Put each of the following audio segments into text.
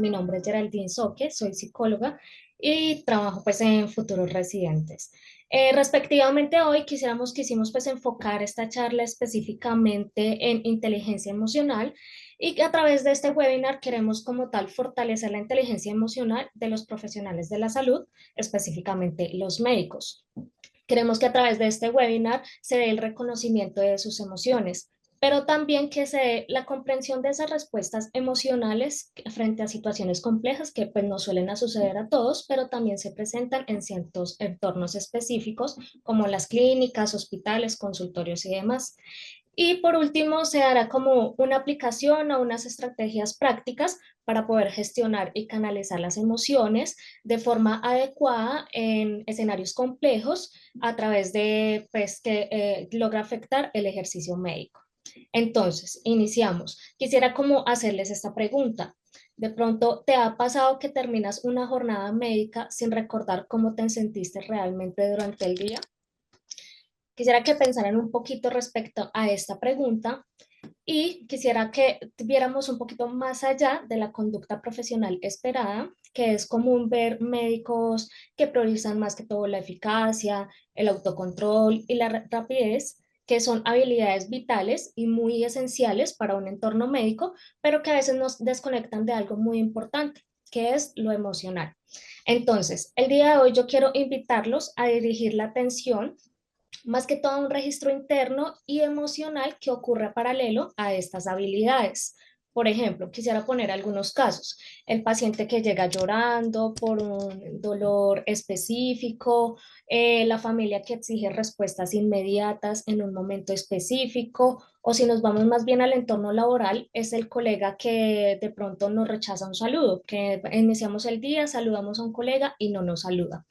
mi nombre es Geraldine Soque, soy psicóloga y trabajo pues en futuros residentes. Respectivamente hoy quisimos pues enfocar esta charla específicamente en inteligencia emocional y que a través de este webinar queremos como tal fortalecer la inteligencia emocional de los profesionales de la salud, específicamente los médicos. Queremos que a través de este webinar se dé el reconocimiento de sus emociones, pero también que se dé la comprensión de esas respuestas emocionales frente a situaciones complejas que pues no suelen suceder a todos, pero también se presentan en ciertos entornos específicos como las clínicas, hospitales, consultorios y demás. Y por último, se hará como una aplicación o unas estrategias prácticas para poder gestionar y canalizar las emociones de forma adecuada en escenarios complejos a través de, pues, que logra afectar el ejercicio médico. Entonces, iniciamos. Quisiera como hacerles esta pregunta. De pronto, ¿te ha pasado que terminas una jornada médica sin recordar cómo te sentiste realmente durante el día? Quisiera que pensaran un poquito respecto a esta pregunta y quisiera que viéramos un poquito más allá de la conducta profesional esperada, que es común ver médicos que priorizan más que todo la eficacia, el autocontrol y la rapidez, que son habilidades vitales y muy esenciales para un entorno médico, pero que a veces nos desconectan de algo muy importante, que es lo emocional. Entonces, el día de hoy yo quiero invitarlos a dirigir la atención más que todo un registro interno y emocional que ocurre paralelo a estas habilidades. Por ejemplo, quisiera poner algunos casos. El paciente que llega llorando por un dolor específico, la familia que exige respuestas inmediatas en un momento específico, o si nos vamos más bien al entorno laboral, es el colega que de pronto nos rechaza un saludo, que iniciamos el día, saludamos a un colega y no nos saluda.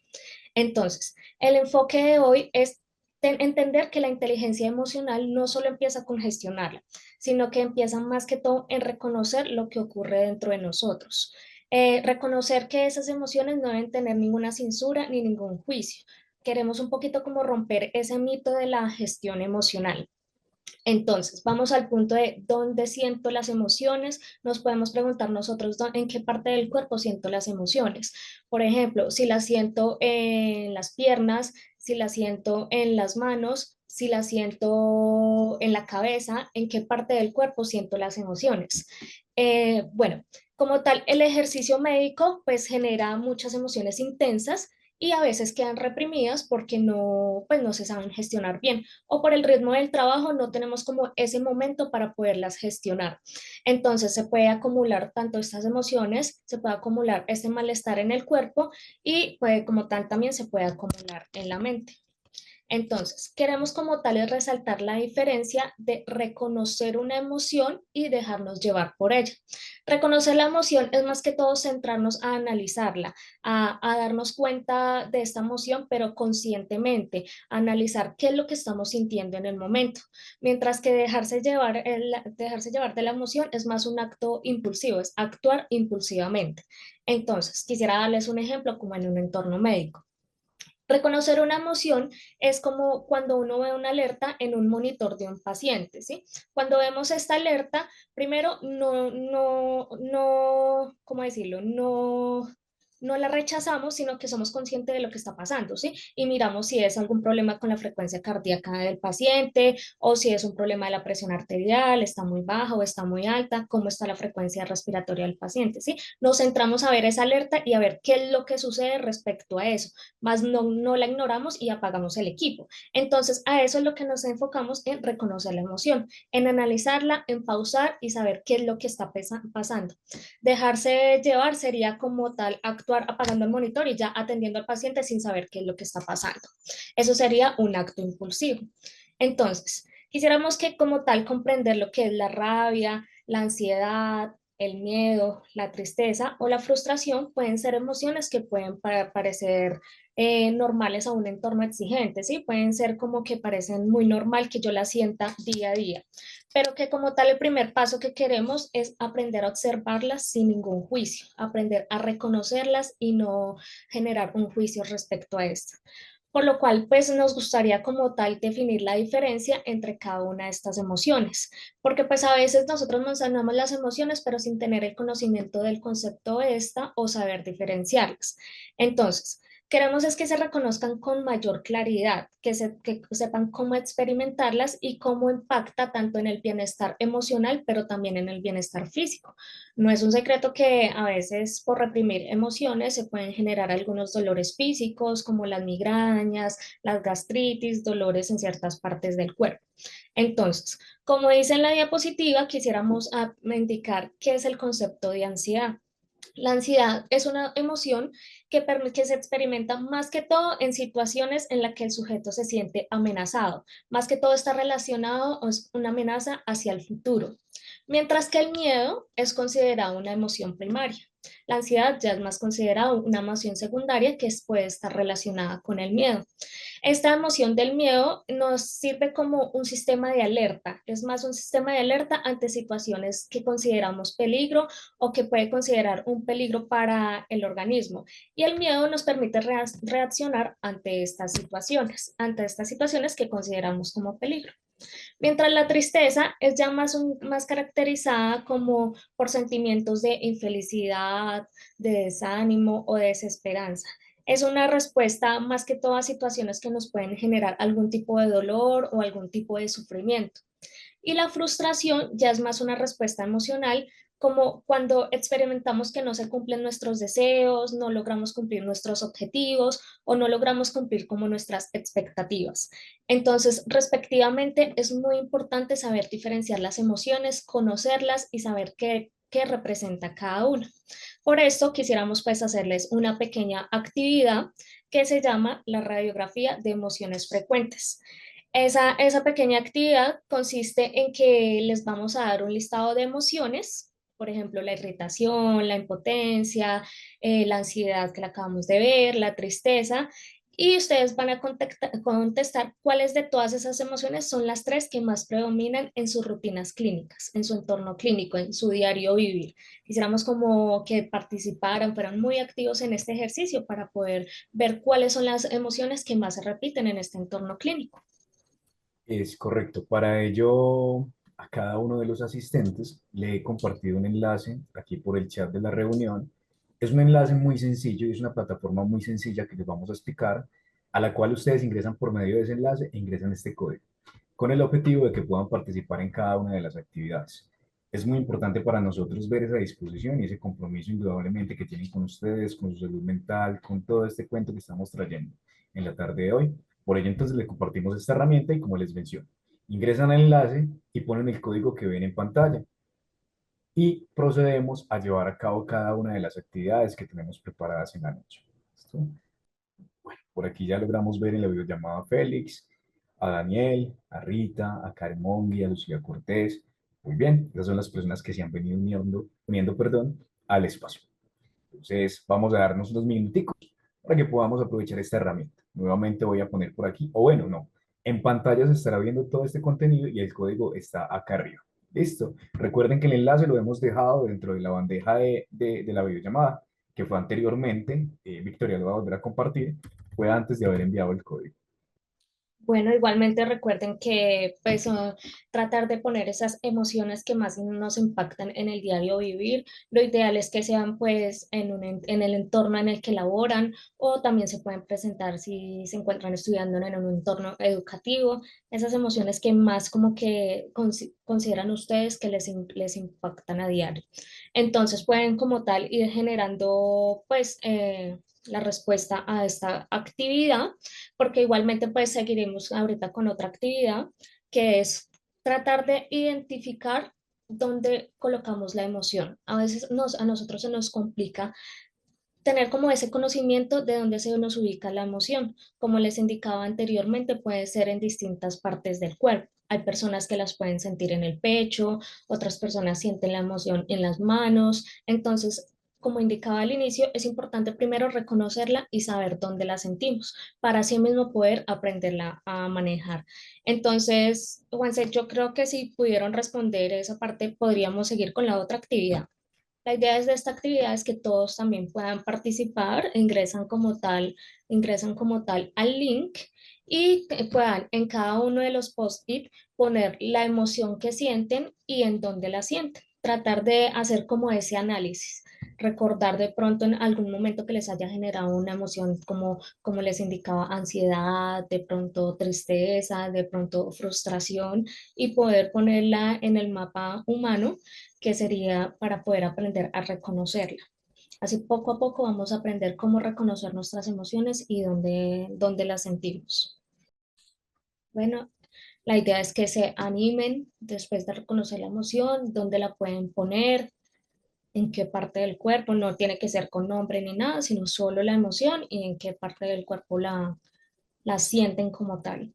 Entonces, el enfoque de hoy es entender que la inteligencia emocional no solo empieza con gestionarla, sino que empieza más que todo en reconocer lo que ocurre dentro de nosotros. Reconocer que esas emociones no deben tener ninguna censura ni ningún juicio. Queremos un poquito como romper ese mito de la gestión emocional. Entonces, vamos al punto de dónde siento las emociones. Nos podemos preguntar nosotros en qué parte del cuerpo siento las emociones. Por ejemplo, si las siento en las piernas, si las siento en las manos, si las siento en la cabeza, en qué parte del cuerpo siento las emociones. Bueno, como tal, el ejercicio médico pues genera muchas emociones intensas y a veces quedan reprimidas porque no, pues no se saben gestionar bien o por el ritmo del trabajo no tenemos como ese momento para poderlas gestionar. Entonces se puede acumular tanto estas emociones, se puede acumular este malestar en el cuerpo y puede, como tal también se puede acumular en la mente. Entonces, queremos como tal es resaltar la diferencia de reconocer una emoción y dejarnos llevar por ella. Reconocer la emoción es más que todo centrarnos a analizarla, a darnos cuenta de esta emoción, pero conscientemente, a analizar qué es lo que estamos sintiendo en el momento. Mientras que dejarse llevar de la emoción es más un acto impulsivo, es actuar impulsivamente. Entonces, quisiera darles un ejemplo como en un entorno médico. Reconocer una emoción es como cuando uno ve una alerta en un monitor de un paciente, ¿sí? Cuando vemos esta alerta, primero ¿cómo decirlo? No la rechazamos, sino que somos conscientes de lo que está pasando, ¿sí? Y miramos si es algún problema con la frecuencia cardíaca del paciente o si es un problema de la presión arterial, está muy baja o está muy alta, cómo está la frecuencia respiratoria del paciente, ¿sí? Nos centramos a ver esa alerta y a ver qué es lo que sucede respecto a eso más no la ignoramos y apagamos el equipo. Entonces, a eso es lo que nos enfocamos en reconocer la emoción, en analizarla, en pausar y saber qué es lo que está pasando. Dejarse llevar sería como tal actuar apagando el monitor y ya atendiendo al paciente sin saber qué es lo que está pasando. Eso sería un acto impulsivo. Entonces, quisiéramos que como tal comprender lo que es la rabia, la ansiedad, el miedo, la tristeza o la frustración pueden ser emociones que pueden parecer normales a un entorno exigente, ¿sí? Pueden ser como que parecen muy normal que yo la sienta día a día, pero que como tal el primer paso que queremos es aprender a observarlas sin ningún juicio, aprender a reconocerlas y no generar un juicio respecto a esto. por lo cual pues nos gustaría como tal definir la diferencia entre cada una de estas emociones, porque pues a veces nosotros mencionamos las emociones pero sin tener el conocimiento del concepto de esta o saber diferenciarlas. Entonces, queremos es que se reconozcan con mayor claridad, que sepan cómo experimentarlas y cómo impacta tanto en el bienestar emocional, pero también en el bienestar físico. No es un secreto que a veces por reprimir emociones se pueden generar algunos dolores físicos, como las migrañas, las gastritis, dolores en ciertas partes del cuerpo. Entonces, como dice en la diapositiva, quisiéramos indicar qué es el concepto de ansiedad. La ansiedad es una emoción que se experimenta más que todo en situaciones en las que el sujeto se siente amenazado. Más que todo está relacionado con una amenaza hacia el futuro. Mientras que el miedo es considerado una emoción primaria. La ansiedad ya es más considerada una emoción secundaria que puede estar relacionada con el miedo. Esta emoción del miedo nos sirve como un sistema de alerta, es más un sistema de alerta ante situaciones que consideramos peligro o que puede considerar un peligro para el organismo. Y el miedo nos permite reaccionar ante estas situaciones que consideramos como peligro. Mientras la tristeza es ya más caracterizada como por sentimientos de infelicidad, de desánimo o de desesperanza. Es una respuesta más que todo a situaciones que nos pueden generar algún tipo de dolor o algún tipo de sufrimiento. Y la frustración ya es más una respuesta emocional, como cuando experimentamos que no se cumplen nuestros deseos, no logramos cumplir nuestros objetivos o no logramos cumplir como nuestras expectativas. Entonces, respectivamente, es muy importante saber diferenciar las emociones, conocerlas y saber qué representa cada una. Por esto quisiéramos pues hacerles una pequeña actividad que se llama la radiografía de emociones frecuentes. Esa pequeña actividad consiste en que les vamos a dar un listado de emociones, por ejemplo, la irritación, la impotencia, la ansiedad que la acabamos de ver, la tristeza, y ustedes van a contestar cuáles de todas esas emociones son las tres que más predominan en sus rutinas clínicas, en su entorno clínico, en su diario vivir. Quisiéramos como que participaran, fueran muy activos en este ejercicio para poder ver cuáles son las emociones que más se repiten en este entorno clínico. Es correcto. Para ello, a cada uno de los asistentes le he compartido un enlace aquí por el chat de la reunión. Es un enlace muy sencillo y es una plataforma muy sencilla que les vamos a explicar, a la cual ustedes ingresan por medio de ese enlace e ingresan este código, con el objetivo de que puedan participar en cada una de las actividades. Es muy importante para nosotros ver esa disposición y ese compromiso indudablemente que tienen con ustedes, con su salud mental, con todo este cuento que estamos trayendo en la tarde de hoy. Por ello, entonces, le compartimos esta herramienta y como les menciono, ingresan al enlace y ponen el código que ven en pantalla y procedemos a llevar a cabo cada una de las actividades que tenemos preparadas en la noche. ¿Listo? Bueno, por aquí ya logramos ver en la videollamada a Félix, a Daniel, a Rita, a Karen Mongi, a Lucía Cortés. Muy bien, esas son las personas que se han venido uniendo, perdón, al espacio. Entonces, vamos a darnos unos minuticos para que podamos aprovechar esta herramienta. Nuevamente voy a poner por aquí, o bueno, no, en pantalla se estará viendo todo este contenido y el código está acá arriba. Listo. Recuerden que el enlace lo hemos dejado dentro de la bandeja de la videollamada, que fue anteriormente. Victoria lo va a volver a compartir. Fue antes de haber enviado el código. Bueno, igualmente recuerden que pues tratar de poner esas emociones que más nos impactan en el diario vivir. Lo ideal es que sean pues en el entorno en el que laboran o también se pueden presentar si se encuentran estudiando en un entorno educativo. Esas emociones que más como que consideran ustedes que les impactan a diario. Entonces pueden como tal ir generando pues la respuesta a esta actividad porque igualmente pues seguiremos ahorita con otra actividad que es tratar de identificar dónde colocamos la emoción. A veces a nosotros se nos complica tener como ese conocimiento de dónde se nos ubica la emoción. Como les indicaba anteriormente, puede ser en distintas partes del cuerpo. Hay personas que las pueden sentir en el pecho, otras personas sienten la emoción en las manos. Entonces, como indicaba al inicio, es importante primero reconocerla y saber dónde la sentimos, para así mismo poder aprenderla a manejar. Entonces, Juanse, yo creo que si pudieron responder esa parte, podríamos seguir con la otra actividad. La idea de esta actividad es que todos también puedan participar, ingresan como tal al link y puedan en cada uno de los post-it poner la emoción que sienten y en dónde la sienten. Tratar de hacer como ese análisis, recordar de pronto en algún momento que les haya generado una emoción como les indicaba, ansiedad, de pronto tristeza, de pronto frustración y poder ponerla en el mapa humano que sería para poder aprender a reconocerla. Así poco a poco vamos a aprender cómo reconocer nuestras emociones y dónde las sentimos. Bueno, la idea es que se animen después de reconocer la emoción, dónde la pueden poner, en qué parte del cuerpo, no tiene que ser con nombre ni nada, sino solo la emoción y en qué parte del cuerpo la sienten como tal.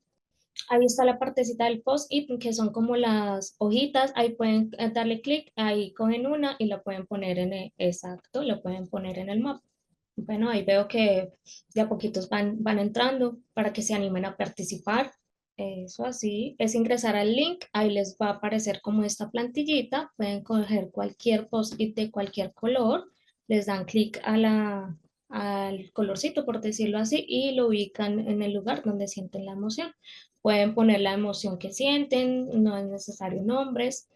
Ahí está la partecita del post-it, que son como las hojitas. Ahí pueden darle clic, ahí cogen una y la pueden poner exacto, la pueden poner en el mapa. Bueno, ahí veo que de a poquitos van entrando para que se animen a participar. Eso así, es ingresar al link, ahí les va a aparecer como esta plantillita. Pueden coger cualquier post-it de cualquier color, les dan clic al colorcito, por decirlo así, y lo ubican en el lugar donde sienten la emoción. Pueden poner la emoción que sienten, no es necesario nombres.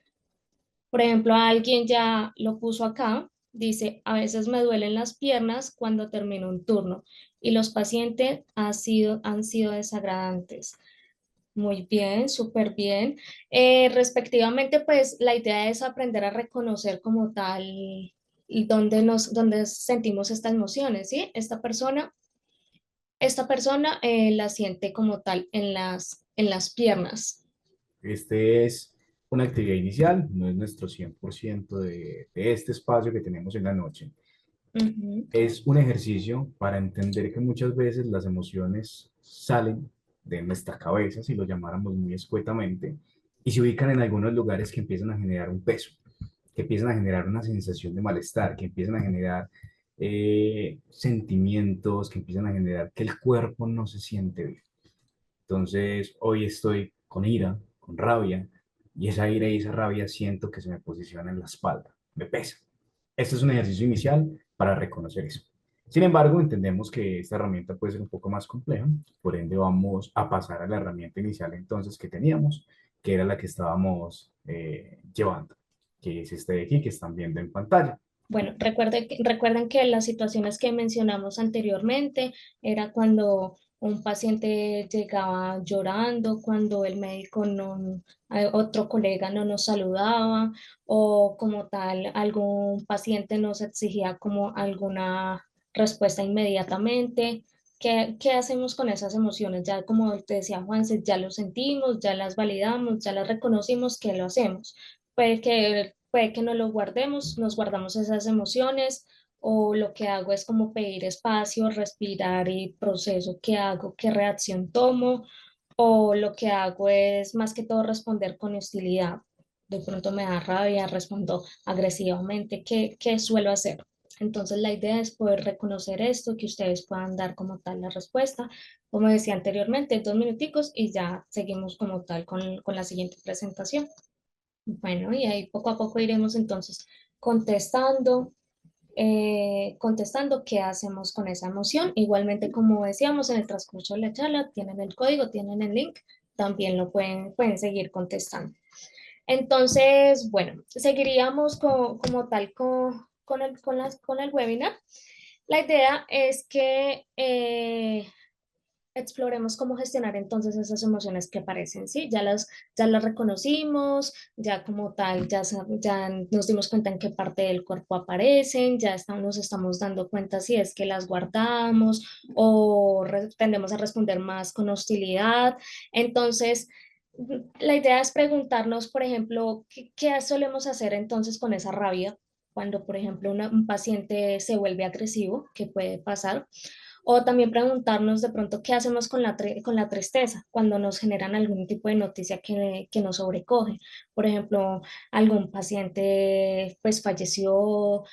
Por ejemplo, alguien ya lo puso acá, dice, a veces me duelen las piernas cuando termino un turno y los pacientes han sido desagradantes. Muy bien, súper bien. Respectivamente, pues la idea es aprender a reconocer como tal y dónde sentimos estas emociones, ¿sí? Esta persona la siente como tal en las piernas. Este es una actividad inicial, no es nuestro 100% de este espacio que tenemos en la noche. Ujú. Es un ejercicio para entender que muchas veces las emociones salen de nuestra cabeza, si lo llamáramos muy escuetamente, y se ubican en algunos lugares que empiezan a generar un peso, que empiezan a generar una sensación de malestar, que empiezan a generar sentimientos, que empiezan a generar que el cuerpo no se siente bien. Entonces, hoy estoy con ira, con rabia, y esa ira y esa rabia siento que se me posiciona en la espalda, me pesa. Este es un ejercicio inicial para reconocer eso. Sin embargo, entendemos que esta herramienta puede ser un poco más compleja, por ende vamos a pasar a la herramienta inicial entonces que teníamos, que era la que estábamos llevando, que es este de aquí que están viendo en pantalla. Bueno, recuerden que las situaciones que mencionamos anteriormente era cuando un paciente llegaba llorando, cuando el médico no, otro colega no nos saludaba o como tal algún paciente nos exigía como alguna respuesta inmediatamente. ¿Qué hacemos con esas emociones? Ya como te decía Juanse, ya lo sentimos, ya las validamos, ya las reconocimos, ¿qué lo hacemos? Puede que no lo guardemos, nos guardamos esas emociones o lo que hago es como pedir espacio, respirar y proceso qué hago, qué reacción tomo o lo que hago es más que todo responder con hostilidad. De pronto me da rabia, respondo agresivamente, ¿qué suelo hacer? Entonces la idea es poder reconocer esto, que ustedes puedan dar como tal la respuesta. Como decía anteriormente, 2 minuticos y ya seguimos como tal con la siguiente presentación. Bueno, y ahí poco a poco iremos entonces contestando, contestando qué hacemos con esa emoción. Igualmente, como decíamos en el transcurso de la charla, tienen el código, tienen el link, también lo pueden seguir contestando. Entonces, bueno, seguiríamos como tal con el webinar. La idea es que exploremos cómo gestionar entonces esas emociones que aparecen, ¿sí? Ya las reconocimos, ya como tal, ya nos dimos cuenta en qué parte del cuerpo aparecen, nos estamos dando cuenta si es que las guardamos o tendemos a responder más con hostilidad. Entonces, la idea es preguntarnos, por ejemplo, ¿qué solemos hacer entonces con esa rabia? Cuando, por ejemplo, un paciente se vuelve agresivo, ¿qué puede pasar? O también preguntarnos de pronto qué hacemos con la tristeza cuando nos generan algún tipo de noticia que nos sobrecoge. Por ejemplo, algún paciente pues falleció,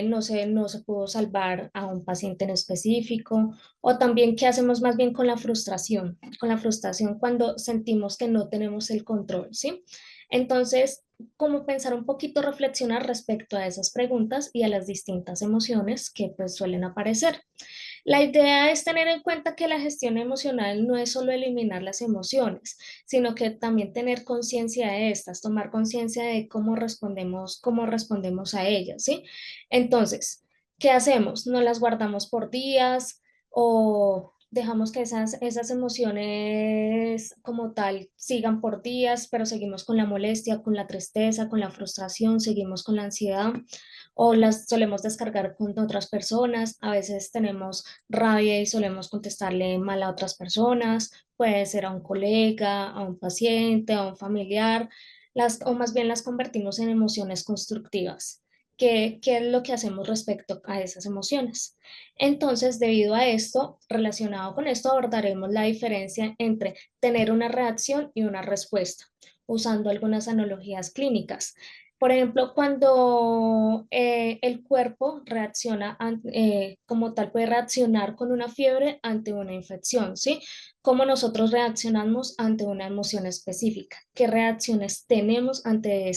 no se pudo salvar a un paciente en específico. O también qué hacemos más bien con la frustración cuando sentimos que no tenemos el control, ¿sí? Entonces, como pensar un poquito, reflexionar respecto a esas preguntas y a las distintas emociones que pues suelen aparecer. La idea es tener en cuenta que la gestión emocional no es solo eliminar las emociones, sino que también tener conciencia de estas, tomar conciencia de cómo respondemos a ellas, ¿sí? Entonces, ¿qué hacemos? ¿No las guardamos por días o dejamos que esas emociones como tal sigan por días, pero seguimos con la molestia, con la tristeza, con la frustración, seguimos con la ansiedad? O las solemos descargar con otras personas, a veces tenemos rabia y solemos contestarle mal a otras personas, puede ser a un colega, a un paciente, a un familiar, o más bien las convertimos en emociones constructivas. ¿Qué es lo que hacemos respecto a esas emociones? Entonces, debido a esto, relacionado con esto, abordaremos la diferencia entre tener una reacción y una respuesta, usando algunas analogías clínicas. Por ejemplo, cuando el cuerpo reacciona, como tal, puede reaccionar con una fiebre ante una infección, ¿sí? ¿Cómo nosotros reaccionamos ante una emoción específica? ¿Qué reacciones tenemos ante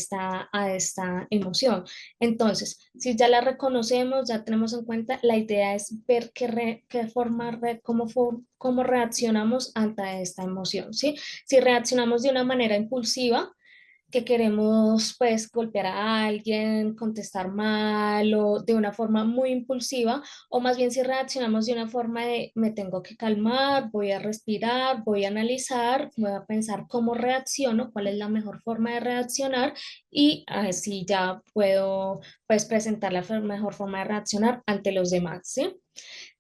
a esta emoción? Entonces, si ya la reconocemos, ya tenemos en cuenta, la idea es ver qué forma, cómo reaccionamos ante esta emoción, ¿sí? Si reaccionamos de una manera impulsiva, que queremos pues golpear a alguien, contestar mal o de una forma muy impulsiva, o más bien si reaccionamos de una forma de me tengo que calmar, voy a respirar, voy a analizar, voy a pensar cómo reacciono, cuál es la mejor forma de reaccionar y así ya puedo pues presentar la mejor forma de reaccionar ante los demás, ¿sí?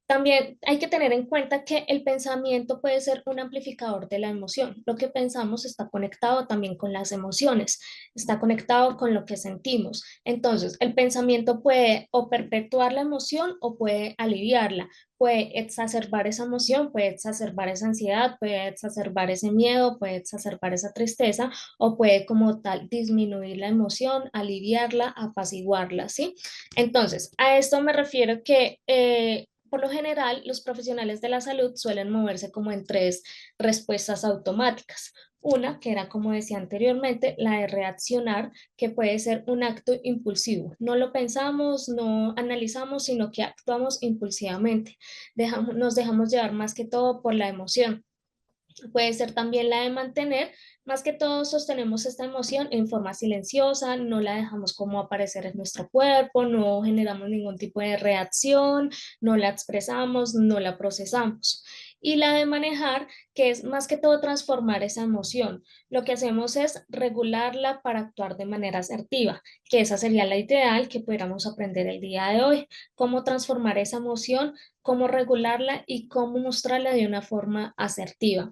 También hay que tener en cuenta que el pensamiento puede ser un amplificador de la emoción. Lo que pensamos está conectado también con las emociones, está conectado con lo que sentimos. Entonces, el pensamiento puede o perpetuar la emoción o puede aliviarla, puede exacerbar esa emoción, puede exacerbar esa ansiedad, puede exacerbar ese miedo, puede exacerbar esa tristeza o puede como tal disminuir la emoción, aliviarla, apaciguarla, ¿sí? Entonces, a esto me refiero que por lo general, los profesionales de la salud suelen moverse como en tres respuestas automáticas. Una, que era como decía anteriormente, la de reaccionar, que puede ser un acto impulsivo. No lo pensamos, no analizamos, sino que actuamos impulsivamente. Nos dejamos llevar más que todo por la emoción. Puede ser también la de mantener, más que todo sostenemos esta emoción en forma silenciosa, no la dejamos como aparecer en nuestro cuerpo, no generamos ningún tipo de reacción, no la expresamos, no la procesamos. Y la de manejar, que es más que todo transformar esa emoción. Lo que hacemos es regularla para actuar de manera asertiva, que esa sería la ideal que pudiéramos aprender el día de hoy. Cómo transformar esa emoción, cómo regularla y cómo mostrarla de una forma asertiva.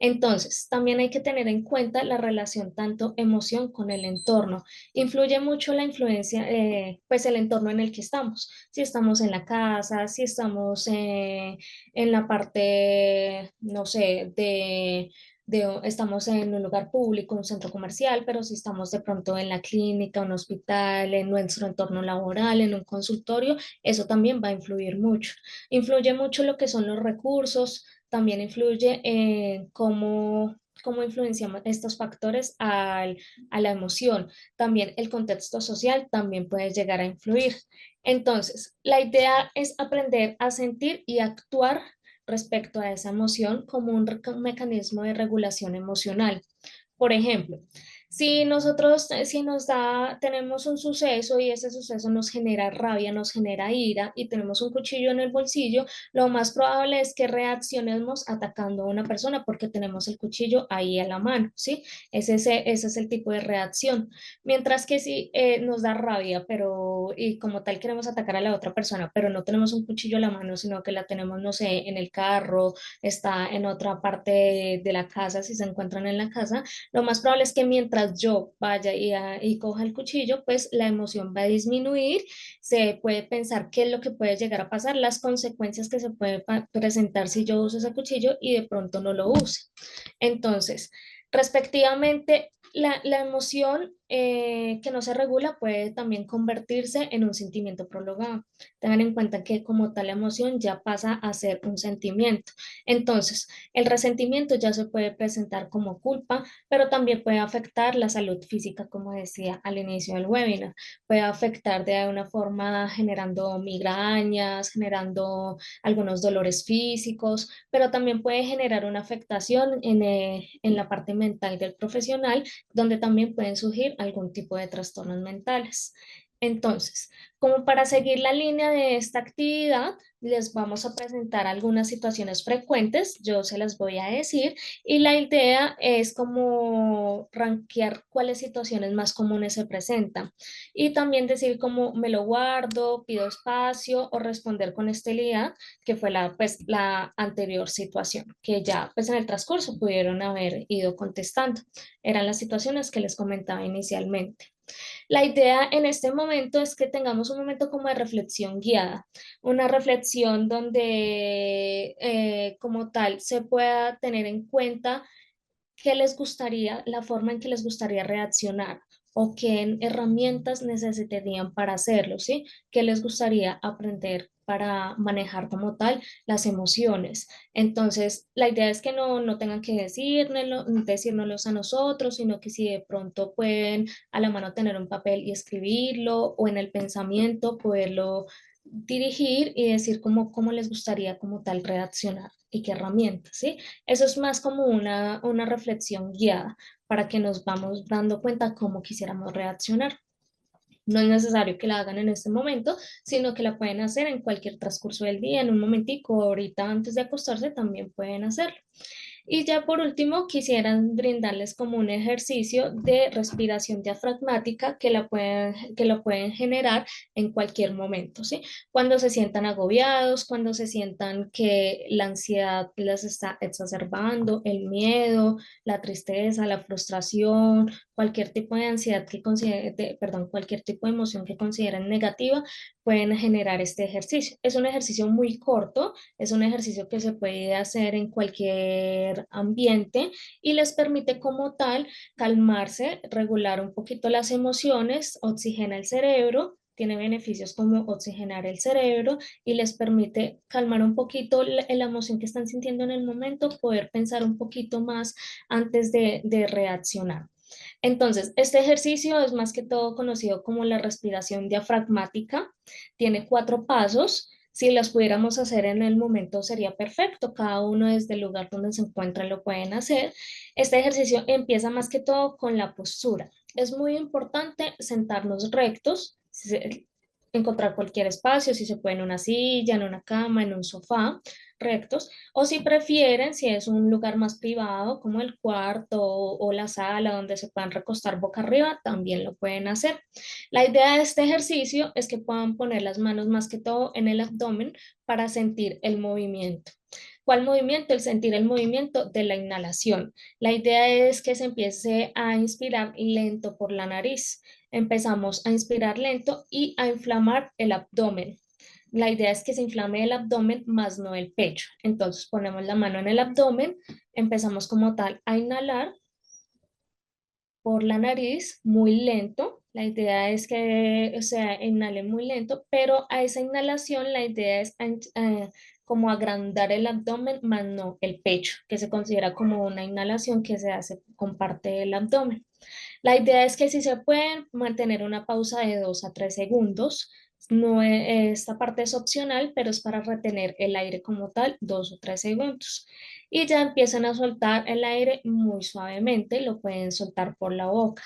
Entonces, también hay que tener en cuenta la relación tanto emoción con el entorno. Influye mucho la influencia, pues el entorno en el que estamos. Si estamos en la casa, si estamos en la parte, no sé, estamos en un lugar público, un centro comercial, pero si estamos de pronto en la clínica, un hospital, en nuestro entorno laboral, en un consultorio, eso también va a influir mucho. Influye mucho lo que son los recursos, también influye en cómo influenciamos estos factores a la emoción. También el contexto social también puede llegar a influir. Entonces, la idea es aprender a sentir y actuar respecto a esa emoción como un mecanismo de regulación emocional. Por ejemplo, si nosotros, si nos da, tenemos un suceso y ese suceso nos genera rabia, nos genera ira y tenemos un cuchillo en el bolsillo, lo más probable es que reaccionemos atacando a una persona porque tenemos el cuchillo ahí a la mano, ¿sí? Ese es el tipo de reacción. Mientras que si nos da rabia, pero y como tal queremos atacar a la otra persona, pero no tenemos un cuchillo a la mano, sino que la tenemos, no sé, en el carro, está en otra parte de la casa, si se encuentran en la casa, lo más probable es que mientras yo vaya y coja el cuchillo, pues la emoción va a disminuir, se puede pensar qué es lo que puede llegar a pasar, las consecuencias que se pueden presentar si yo uso ese cuchillo y de pronto no lo use. Entonces, respectivamente, La emoción que no se regula puede también convertirse en un sentimiento prolongado. Tengan en cuenta que como tal emoción ya pasa a ser un sentimiento. Entonces, el resentimiento ya se puede presentar como culpa, pero también puede afectar la salud física, como decía al inicio del webinar. Puede afectar de alguna forma generando migrañas, generando algunos dolores físicos, pero también puede generar una afectación en la parte mental del profesional donde también pueden surgir algún tipo de trastornos mentales. Entonces, como para seguir la línea de esta actividad, les vamos a presentar algunas situaciones frecuentes, yo se las voy a decir, y la idea es como rankear cuáles situaciones más comunes se presentan y también decir cómo me lo guardo, pido espacio o responder con estelidad, que fue la anterior situación, que ya pues en el transcurso pudieron haber ido contestando. Eran las situaciones que les comentaba inicialmente. La idea en este momento es que tengamos un momento como de reflexión guiada, una reflexión donde como tal se pueda tener en cuenta qué les gustaría, la forma en que les gustaría reaccionar o qué herramientas necesitarían para hacerlo, ¿sí? ¿Qué les gustaría aprender para manejar como tal las emociones? Entonces, la idea es que no tengan que decírnoslos a nosotros, sino que si de pronto pueden a la mano tener un papel y escribirlo o en el pensamiento poderlo dirigir y decir cómo les gustaría como tal reaccionar y qué herramientas, ¿sí? Eso es más como una reflexión guiada para que nos vamos dando cuenta cómo quisiéramos reaccionar. No es necesario que la hagan en este momento, sino que la pueden hacer en cualquier transcurso del día, en un momentico, ahorita antes de acostarse también pueden hacerlo. Y ya por último, quisieran brindarles como un ejercicio de respiración diafragmática que lo pueden generar en cualquier momento, ¿sí? Cuando se sientan agobiados, cuando se sientan que la ansiedad les está exacerbando, el miedo, la tristeza, la frustración, cualquier tipo de ansiedad perdón, cualquier tipo de emoción que consideren negativa, pueden generar este ejercicio. Es un ejercicio muy corto, es un ejercicio que se puede hacer en cualquier ambiente y les permite como tal calmarse, regular un poquito las emociones, oxigena el cerebro, tiene beneficios como oxigenar el cerebro y les permite calmar un poquito la emoción que están sintiendo en el momento, poder pensar un poquito más antes de reaccionar. Entonces, este ejercicio es más que todo conocido como la respiración diafragmática. Tiene 4 pasos. Si las pudiéramos hacer en el momento sería perfecto. Cada uno desde el lugar donde se encuentra lo pueden hacer. Este ejercicio empieza más que todo con la postura. Es muy importante sentarnos rectos, encontrar cualquier espacio, si se puede en una silla, en una cama, en un sofá, rectos, o si prefieren, si es un lugar más privado, como el cuarto o la sala donde se puedan recostar boca arriba, también lo pueden hacer. La idea de este ejercicio es que puedan poner las manos más que todo en el abdomen para sentir el movimiento. ¿Cuál movimiento? El sentir el movimiento de la inhalación. La idea es que se empiece a inspirar lento por la nariz. Empezamos a inspirar lento y a inflamar el abdomen. La idea es que se inflame el abdomen más no el pecho. Entonces ponemos la mano en el abdomen, empezamos como tal a inhalar por la nariz muy lento. La idea es que, o sea, inhale muy lento, pero a esa inhalación la idea es como agrandar el abdomen más no el pecho, que se considera como una inhalación que se hace con parte del abdomen. La idea es que si se pueden mantener una pausa de 2 a 3 segundos. No, esta parte es opcional, pero es para retener el aire como tal, 2 o 3 segundos. Y ya empiezan a soltar el aire muy suavemente, lo pueden soltar por la boca.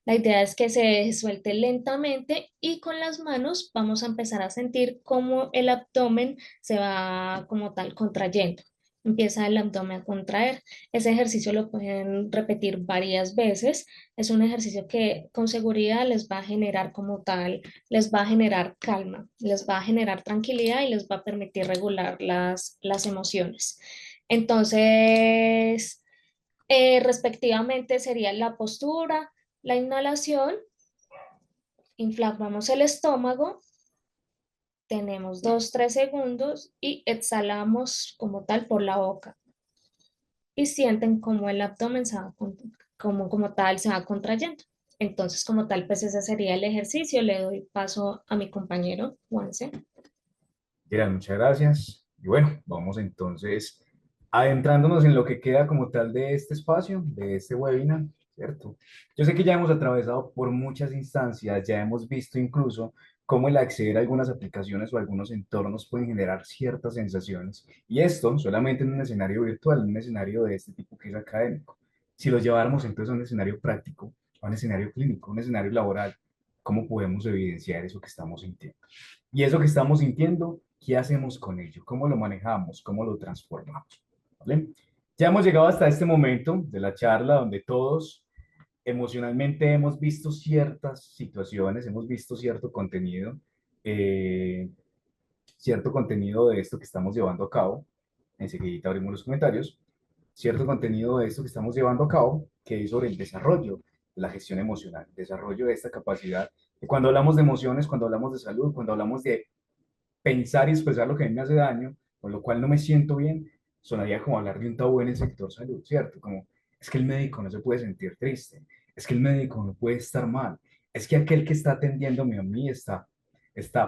La idea es que se suelte lentamente y con las manos vamos a empezar a sentir cómo el abdomen se va como tal contrayendo. Empieza el abdomen a contraer. Ese ejercicio lo pueden repetir varias veces. Es un ejercicio que con seguridad les va a generar como tal, les va a generar calma, les va a generar tranquilidad y les va a permitir regular las emociones. Entonces, respectivamente sería la postura, la inhalación, inflamamos el estómago, tenemos 2, 3 segundos y exhalamos como tal por la boca y sienten como el abdomen se va a contraer. como tal se va contrayendo. Entonces, como tal, pues ese sería el ejercicio. Le doy paso a mi compañero, Juanse. Gerald, muchas gracias. Y bueno, vamos entonces adentrándonos en lo que queda como tal de este espacio, de este webinar, ¿cierto? Yo sé que ya hemos atravesado por muchas instancias, ya hemos visto incluso cómo el acceder a algunas aplicaciones o algunos entornos pueden generar ciertas sensaciones. Y esto solamente en un escenario virtual, en un escenario de este tipo que es académico. Si lo lleváramos entonces a un escenario práctico, a un escenario clínico, a un escenario laboral, ¿cómo podemos evidenciar eso que estamos sintiendo? Y eso que estamos sintiendo, ¿qué hacemos con ello? ¿Cómo lo manejamos? ¿Cómo lo transformamos? ¿Vale? Ya hemos llegado hasta este momento de la charla donde todos emocionalmente hemos visto ciertas situaciones, hemos visto eh, cierto contenido de esto que estamos llevando a cabo. Enseguida abrimos los comentarios. Cierto contenido de esto que estamos llevando a cabo, que es sobre el desarrollo de la gestión emocional, desarrollo de esta capacidad. Y cuando hablamos de emociones, cuando hablamos de salud, cuando hablamos de pensar y expresar lo que a mí me hace daño, con lo cual no me siento bien, sonaría como hablar de un tabú en el sector salud, ¿cierto? Como es que el médico no se puede sentir triste, es que el médico no puede estar mal, es que aquel que está atendiéndome a mí está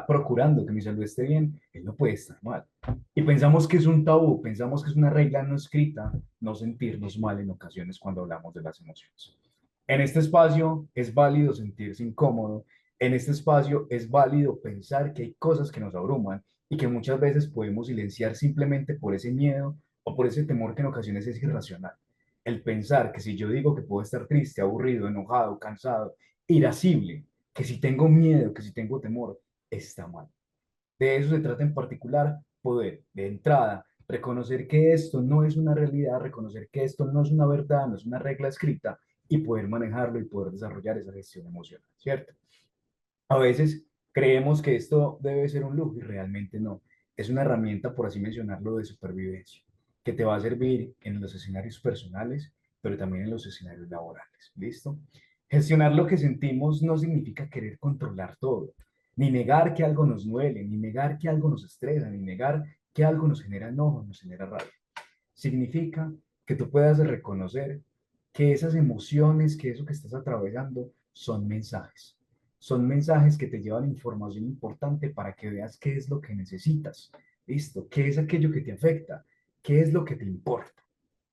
procurando que mi salud esté bien, él no puede estar mal. Y pensamos que es un tabú, pensamos que es una regla no escrita no sentirnos mal en ocasiones cuando hablamos de las emociones. En este espacio es válido sentirse incómodo, en este espacio es válido pensar que hay cosas que nos abruman y que muchas veces podemos silenciar simplemente por ese miedo o por ese temor que en ocasiones es irracional. El pensar que si yo digo que puedo estar triste, aburrido, enojado, cansado, irascible, que si tengo miedo, que si tengo temor, está mal. De eso se trata en particular, poder, de entrada, reconocer que esto no es una realidad, reconocer que esto no es una verdad, no es una regla escrita y poder manejarlo y poder desarrollar esa gestión emocional, ¿cierto? A veces creemos que esto debe ser un lujo y realmente no. Es una herramienta, por así mencionarlo, de supervivencia, que te va a servir en los escenarios personales, pero también en los escenarios laborales. ¿Listo? Gestionar lo que sentimos no significa querer controlar todo, ni negar que algo nos duele, ni negar que algo nos estresa, ni negar que algo nos genera enojo, nos genera rabia. Significa que tú puedas reconocer que esas emociones, que eso que estás atravesando, son mensajes que te llevan información importante para que veas qué es lo que necesitas. ¿Listo? ¿Qué es aquello que te afecta? ¿Qué es lo que te importa?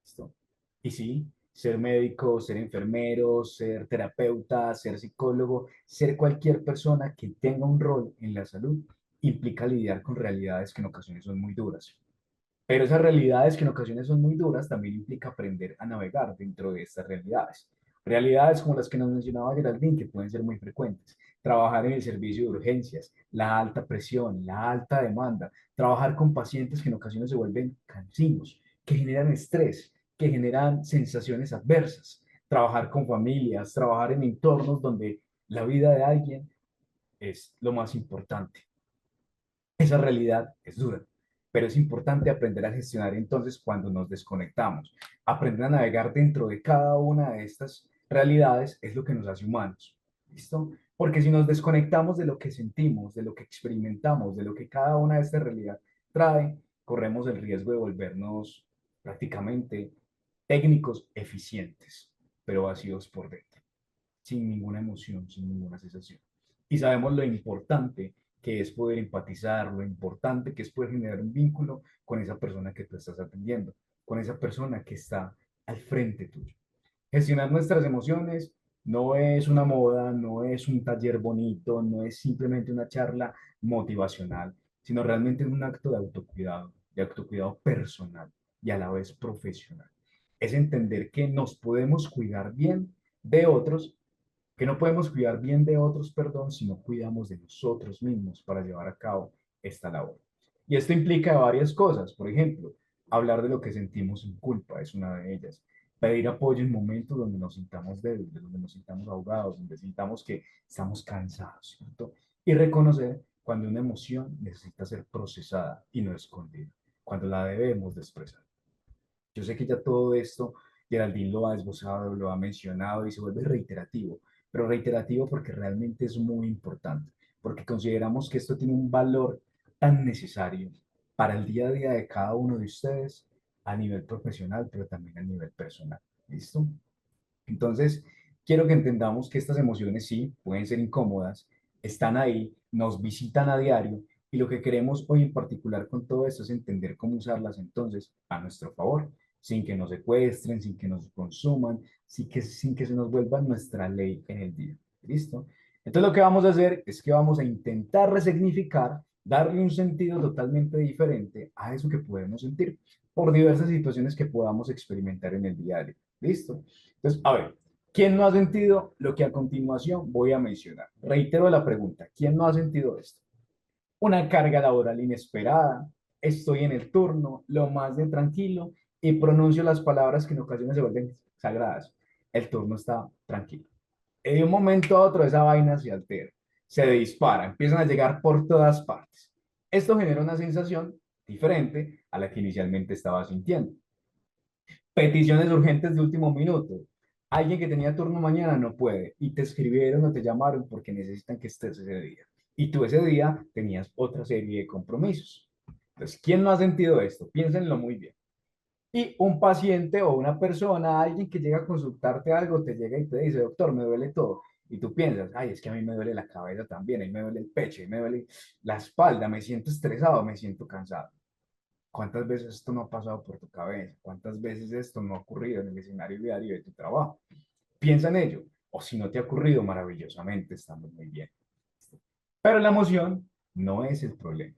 ¿Listo? Y sí, ser médico, ser enfermero, ser terapeuta, ser psicólogo, ser cualquier persona que tenga un rol en la salud, implica lidiar con realidades que en ocasiones son muy duras. Pero esas realidades que en ocasiones son muy duras también implica aprender a navegar dentro de estas realidades. Realidades como las que nos mencionaba Geraldine, que pueden ser muy frecuentes. Trabajar en el servicio de urgencias, la alta presión, la alta demanda, trabajar con pacientes que en ocasiones se vuelven cansinos, que generan estrés, que generan sensaciones adversas. Trabajar con familias, trabajar en entornos donde la vida de alguien es lo más importante. Esa realidad es dura, pero es importante aprender a gestionar entonces cuando nos desconectamos. Aprender a navegar dentro de cada una de estas realidades es lo que nos hace humanos. ¿Listo? Porque si nos desconectamos de lo que sentimos, de lo que experimentamos, de lo que cada una de estas realidades trae, corremos el riesgo de volvernos prácticamente técnicos eficientes, pero vacíos por dentro, sin ninguna emoción, sin ninguna sensación. Y sabemos lo importante que es poder empatizar, lo importante que es poder generar un vínculo con esa persona que tú estás atendiendo, con esa persona que está al frente tuyo. Gestionar nuestras emociones no es una moda, no es un taller bonito, no es simplemente una charla motivacional, sino realmente un acto de autocuidado personal y a la vez profesional. Es entender que nos podemos cuidar bien de otros, que no podemos cuidar bien de otros, perdón, si no cuidamos de nosotros mismos para llevar a cabo esta labor. Y esto implica varias cosas. Por ejemplo, hablar de lo que sentimos sin culpa es una de ellas. Pedir apoyo en momentos donde nos sintamos débiles, donde nos sintamos ahogados, donde sintamos que estamos cansados, ¿cierto? Y reconocer cuando una emoción necesita ser procesada y no escondida, cuando la debemos de expresar. Yo sé que ya todo esto Geraldine lo ha esbozado, lo ha mencionado y se vuelve reiterativo, pero reiterativo porque realmente es muy importante, porque consideramos que esto tiene un valor tan necesario para el día a día de cada uno de ustedes a nivel profesional, pero también a nivel personal. ¿Listo? Entonces, quiero que entendamos que estas emociones sí pueden ser incómodas, están ahí, nos visitan a diario y lo que queremos hoy en particular con todo esto es entender cómo usarlas entonces a nuestro favor, sin que nos secuestren, sin que nos consuman, sin que se nos vuelva nuestra ley en el día. ¿Listo? Entonces lo que vamos a hacer es que vamos a intentar resignificar, darle un sentido totalmente diferente a eso que podemos sentir por diversas situaciones que podamos experimentar en el diario. ¿Listo? Entonces, a ver, ¿quién no ha sentido lo que a continuación voy a mencionar? Reitero la pregunta, ¿quién no ha sentido esto? Una carga laboral inesperada, estoy en el turno, lo más de tranquilo y pronuncio las palabras que en ocasiones se vuelven sagradas. El turno está tranquilo. De un momento a otro esa vaina se altera, se dispara, empiezan a llegar por todas partes. Esto genera una sensación diferente a la que inicialmente estaba sintiendo. Peticiones urgentes de último minuto. Alguien que tenía turno mañana no puede y te escribieron o te llamaron porque necesitan que estés ese día. Y tú ese día tenías otra serie de compromisos. Entonces, ¿quién no ha sentido esto? Piénsenlo muy bien. Y un paciente o una persona, alguien que llega a consultarte algo, te llega y te dice, doctor, me duele todo. Y tú piensas, ay, es que a mí me duele la cabeza también, a mí me duele el pecho, a mí me duele la espalda, me siento estresado, me siento cansado. ¿Cuántas veces esto no ha pasado por tu cabeza? ¿Cuántas veces esto no ha ocurrido en el escenario diario de tu trabajo? Piensa en ello. O si no te ha ocurrido, maravillosamente, estamos muy bien. Pero la emoción no es el problema.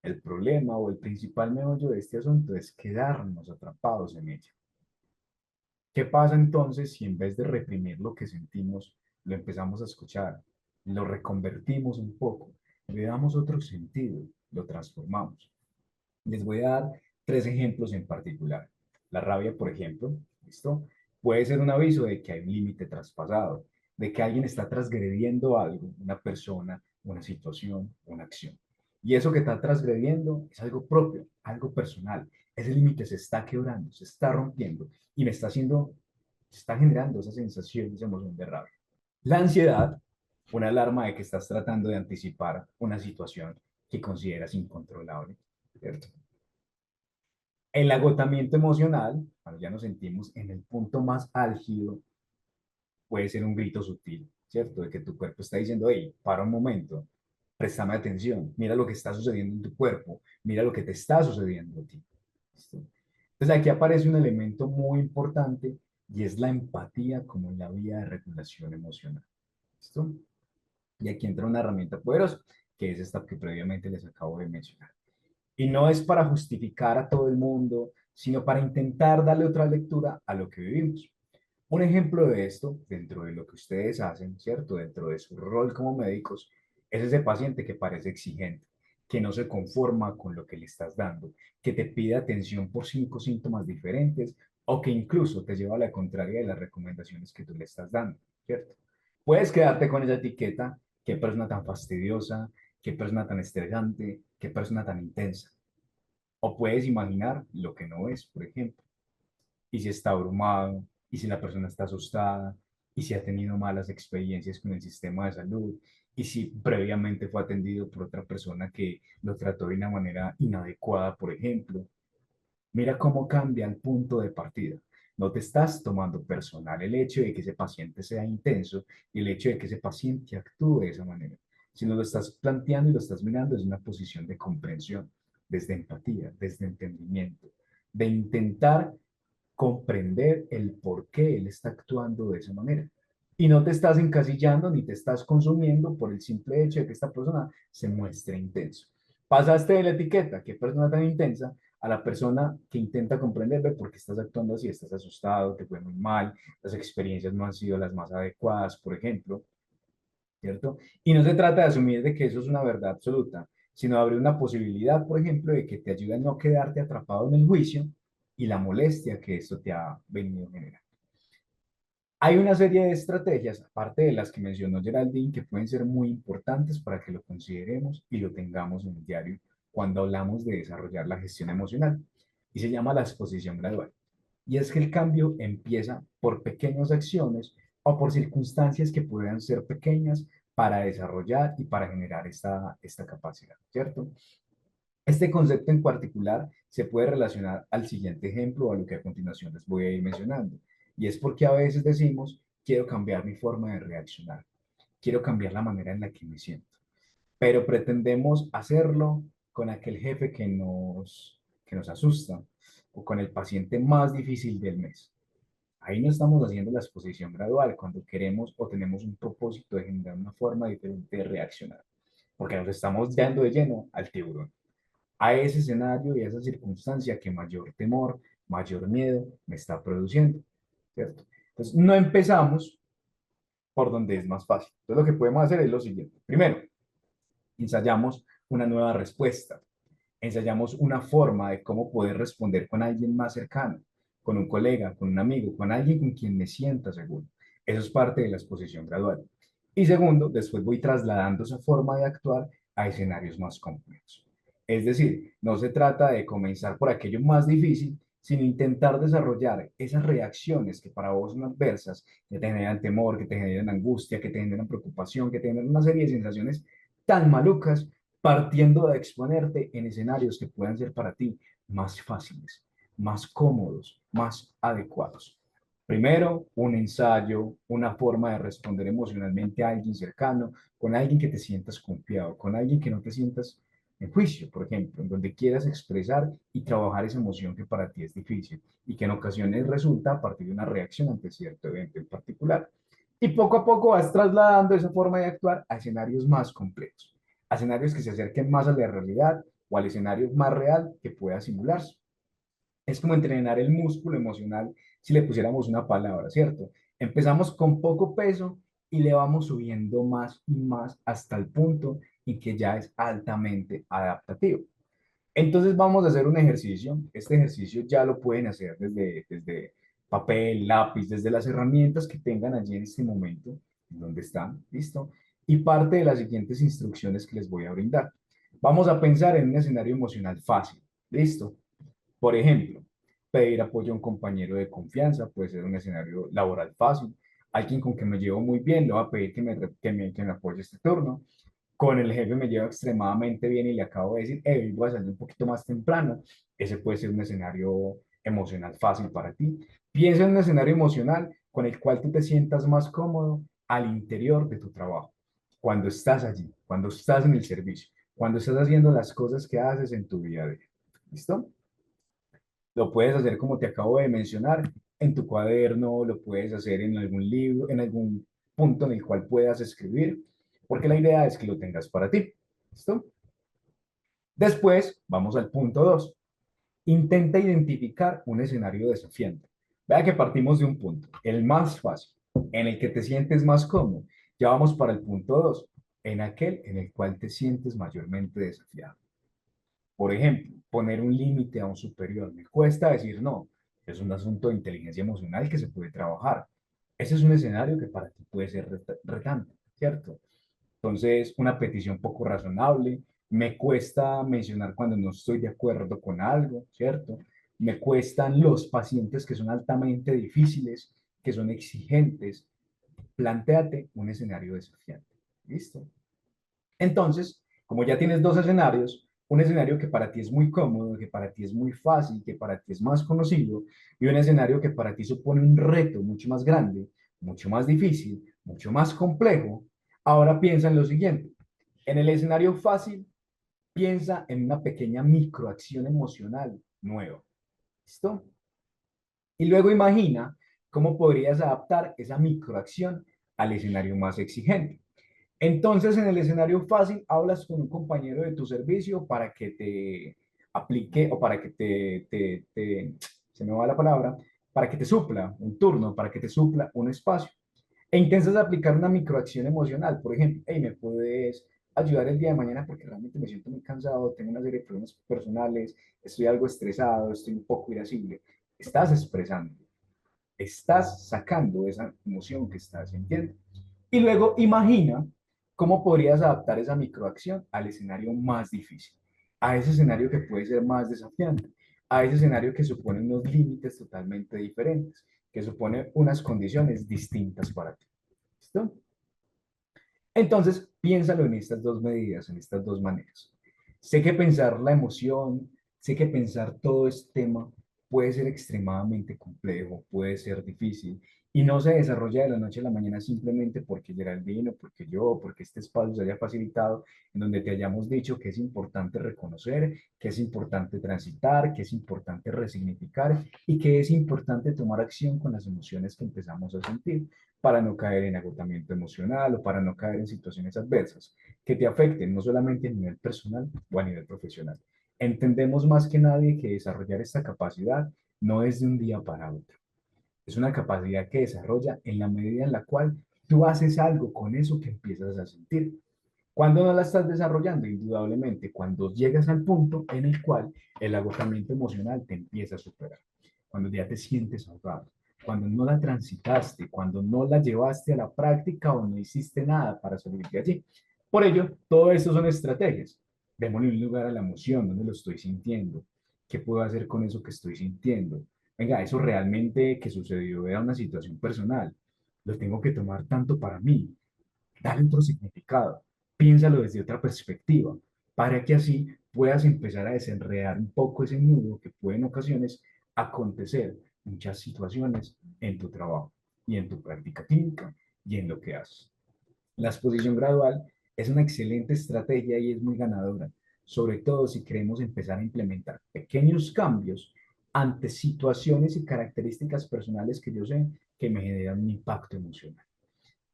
El problema o el principal meollo de este asunto es quedarnos atrapados en ella. ¿Qué pasa entonces si en vez de reprimir lo que sentimos, lo empezamos a escuchar, lo reconvertimos un poco, le damos otro sentido, lo transformamos? Les voy a dar tres ejemplos en particular. La rabia, por ejemplo, ¿listo? Puede ser un aviso de que hay un límite traspasado, de que alguien está transgrediendo algo, una persona, una situación, una acción. Y eso que está transgrediendo es algo propio, algo personal. Ese límite se está quebrando, se está rompiendo y me está haciendo, se está generando esa sensación, esa emoción de rabia. La ansiedad, una alarma de que estás tratando de anticipar una situación que consideras incontrolable, ¿cierto? El agotamiento emocional, cuando ya nos sentimos en el punto más álgido, puede ser un grito sutil, ¿cierto? De que tu cuerpo está diciendo, hey, para un momento, préstame atención, mira lo que está sucediendo en tu cuerpo, mira lo que te está sucediendo a ti. ¿Listo? Entonces aquí aparece un elemento muy importante y es la empatía como la vía de regulación emocional. ¿Listo? Y aquí entra una herramienta poderosa, que es esta que previamente les acabo de mencionar. Y no es para justificar a todo el mundo, sino para intentar darle otra lectura a lo que vivimos. Un ejemplo de esto, dentro de lo que ustedes hacen, ¿cierto? Dentro de su rol como médicos, es ese paciente que parece exigente, que no se conforma con lo que le estás dando, que te pide atención por 5 síntomas diferentes o que incluso te lleva a la contraria de las recomendaciones que tú le estás dando, ¿cierto? Puedes quedarte con esa etiqueta, qué persona tan fastidiosa, qué persona tan estresante, qué persona tan intensa. O puedes imaginar lo que no es, por ejemplo, y si está abrumado, y si la persona está asustada, y si ha tenido malas experiencias con el sistema de salud, y si previamente fue atendido por otra persona que lo trató de una manera inadecuada, por ejemplo. Mira cómo cambia el punto de partida. No te estás tomando personal el hecho de que ese paciente sea intenso y el hecho de que ese paciente actúe de esa manera, sino lo estás planteando y lo estás mirando desde una posición de comprensión, desde empatía, desde entendimiento, de intentar comprender el por qué él está actuando de esa manera. Y no te estás encasillando ni te estás consumiendo por el simple hecho de que esta persona se muestre intenso. Pasaste de la etiqueta, qué persona tan intensa, a la persona que intenta comprender por qué estás actuando así, estás asustado, te fue muy mal, las experiencias no han sido las más adecuadas, por ejemplo, ¿cierto? Y no se trata de asumir de que eso es una verdad absoluta, sino de abrir una posibilidad, por ejemplo, de que te ayude a no quedarte atrapado en el juicio y la molestia que esto te ha venido a generar. Hay una serie de estrategias, aparte de las que mencionó Geraldine, que pueden ser muy importantes para que lo consideremos y lo tengamos en el diario cuando hablamos de desarrollar la gestión emocional. Y se llama la exposición gradual. Y es que el cambio empieza por pequeñas acciones o por circunstancias que puedan ser pequeñas para desarrollar y para generar esta capacidad, ¿cierto? Este concepto en particular se puede relacionar al siguiente ejemplo o a lo que a continuación les voy a ir mencionando. Y es porque a veces decimos, quiero cambiar mi forma de reaccionar, quiero cambiar la manera en la que me siento, pero pretendemos hacerlo con aquel jefe que nos asusta o con el paciente más difícil del mes. Ahí no estamos haciendo la exposición gradual cuando queremos o tenemos un propósito de generar una forma diferente de reaccionar, porque nos estamos dando de lleno al tiburón, a ese escenario y a esa circunstancia que mayor temor, mayor miedo me está produciendo, ¿cierto? Entonces, no empezamos por donde es más fácil. Entonces, lo que podemos hacer es lo siguiente. Primero, ensayamos una nueva respuesta, ensayamos una forma de cómo poder responder con alguien más cercano, con un colega, con un amigo, con alguien con quien me sienta seguro. Eso es parte de la exposición gradual. Y segundo, después voy trasladando esa forma de actuar a escenarios más complejos. Es decir, no se trata de comenzar por aquello más difícil, sino intentar desarrollar esas reacciones que para vos son adversas, que te generan temor, que te generan angustia, que te generan preocupación, que te generan una serie de sensaciones tan malucas, partiendo de exponerte en escenarios que puedan ser para ti más fáciles, más cómodos, más adecuados. Primero, un ensayo, una forma de responder emocionalmente a alguien cercano, con alguien que te sientas confiado, con alguien que no te sientas en juicio, por ejemplo, en donde quieras expresar y trabajar esa emoción que para ti es difícil y que en ocasiones resulta a partir de una reacción ante cierto evento en particular. Y poco a poco vas trasladando esa forma de actuar a escenarios más complejos, a escenarios que se acerquen más a la realidad o al escenario más real que pueda simularse. Es como entrenar el músculo emocional si le pusiéramos una palabra, ¿cierto? Empezamos con poco peso y le vamos subiendo más y más hasta el punto en que ya es altamente adaptativo. Entonces vamos a hacer un ejercicio. Este ejercicio ya lo pueden hacer desde papel, lápiz, desde las herramientas que tengan allí en este momento, en donde están, ¿listo? Y parte de las siguientes instrucciones que les voy a brindar. Vamos a pensar en un escenario emocional fácil, ¿listo? Por ejemplo, pedir apoyo a un compañero de confianza puede ser un escenario laboral fácil. Alguien con quien me llevo muy bien, le voy a pedir que me apoye este turno. Con el jefe me llevo extremadamente bien y le acabo de decir, hey, voy a salir un poquito más temprano. Ese puede ser un escenario emocional fácil para ti. Piensa en un escenario emocional con el cual tú te sientas más cómodo al interior de tu trabajo. Cuando estás allí, cuando estás en el servicio, cuando estás haciendo las cosas que haces en tu día a día. ¿Listo? Lo puedes hacer como te acabo de mencionar, en tu cuaderno, lo puedes hacer en algún libro, en algún punto en el cual puedas escribir, porque la idea es que lo tengas para ti. ¿Listo? Después, vamos al punto 2. Intenta identificar un escenario desafiante. Vea que partimos de un punto, el más fácil, en el que te sientes más cómodo. Ya vamos para el punto 2, en aquel en el cual te sientes mayormente desafiado. Por ejemplo, poner un límite a un superior. Me cuesta decir no. Es un asunto de inteligencia emocional que se puede trabajar. Ese es un escenario que para ti puede ser retante, ¿cierto? Entonces, una petición poco razonable. Me cuesta mencionar cuando no estoy de acuerdo con algo, ¿cierto? Me cuestan los pacientes que son altamente difíciles, que son exigentes. Plantéate un escenario desafiante. ¿Listo? Entonces, como ya tienes dos escenarios, un escenario que para ti es muy cómodo, que para ti es muy fácil, que para ti es más conocido, y un escenario que para ti supone un reto mucho más grande, mucho más difícil, mucho más complejo, ahora piensa en lo siguiente. En el escenario fácil, piensa en una pequeña microacción emocional nueva. ¿Listo? Y luego imagina cómo podrías adaptar esa microacción al escenario más exigente. Entonces, en el escenario fácil, hablas con un compañero de tu servicio para que te aplique o para que se me va la palabra, para que te supla un turno, para que te supla un espacio. E intentas aplicar una microacción emocional. Por ejemplo, hey, ¿me puedes ayudar el día de mañana? Porque realmente me siento muy cansado, tengo una serie de problemas personales, estoy algo estresado, estoy un poco irascible. Estás expresando, estás sacando esa emoción que estás sintiendo. Y luego imagina cómo podrías adaptar esa microacción al escenario más difícil, a ese escenario que puede ser más desafiante, a ese escenario que supone unos límites totalmente diferentes, que supone unas condiciones distintas para ti. ¿Listo? Entonces, piénsalo en estas dos medidas, en estas dos maneras. Sé que pensar la emoción, sé que pensar todo este tema puede ser extremadamente complejo, puede ser difícil y no se desarrolla de la noche a la mañana simplemente porque Geraldine o porque yo o porque este espacio se haya facilitado, en donde te hayamos dicho que es importante reconocer, que es importante transitar, que es importante resignificar y que es importante tomar acción con las emociones que empezamos a sentir para no caer en agotamiento emocional o para no caer en situaciones adversas que te afecten no solamente a nivel personal o a nivel profesional. Entendemos más que nadie que desarrollar esta capacidad no es de un día para otro. Es una capacidad que desarrolla en la medida en la cual tú haces algo con eso que empiezas a sentir. ¿Cuándo no la estás desarrollando? Indudablemente, cuando llegas al punto en el cual el agotamiento emocional te empieza a superar, cuando ya te sientes ahogado, cuando no la transitaste, cuando no la llevaste a la práctica o no hiciste nada para salir de allí. Por ello, todo esto son estrategias. Démosle un lugar a la emoción, ¿dónde lo estoy sintiendo? ¿Qué puedo hacer con eso que estoy sintiendo? Venga, eso realmente que sucedió era una situación personal. Lo tengo que tomar tanto para mí. Dale otro significado. Piénsalo desde otra perspectiva, para que así puedas empezar a desenredar un poco ese nudo que puede en ocasiones acontecer muchas situaciones en tu trabajo y en tu práctica clínica y en lo que haces. La exposición gradual es una excelente estrategia y es muy ganadora, sobre todo si queremos empezar a implementar pequeños cambios ante situaciones y características personales que yo sé que me generan un impacto emocional.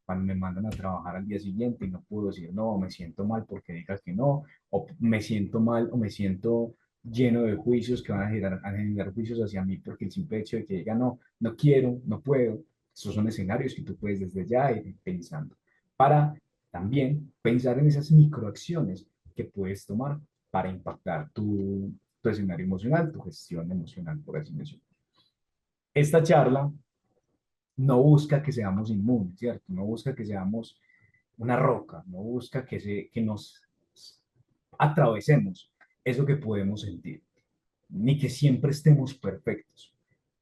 Cuando me mandan a trabajar al día siguiente y no puedo decir no, me siento mal porque digas que no, o me siento mal o me siento lleno de juicios que van a generar juicios hacia mí porque el simple hecho de que diga no, no quiero, no puedo, esos son escenarios que tú puedes desde ya ir pensando para también pensar en esas microacciones que puedes tomar para impactar tu escenario emocional, tu gestión emocional, por así decirlo. Esta charla no busca que seamos inmunes, ¿cierto? No busca que seamos una roca, no busca que nos atravesemos eso que podemos sentir, ni que siempre estemos perfectos,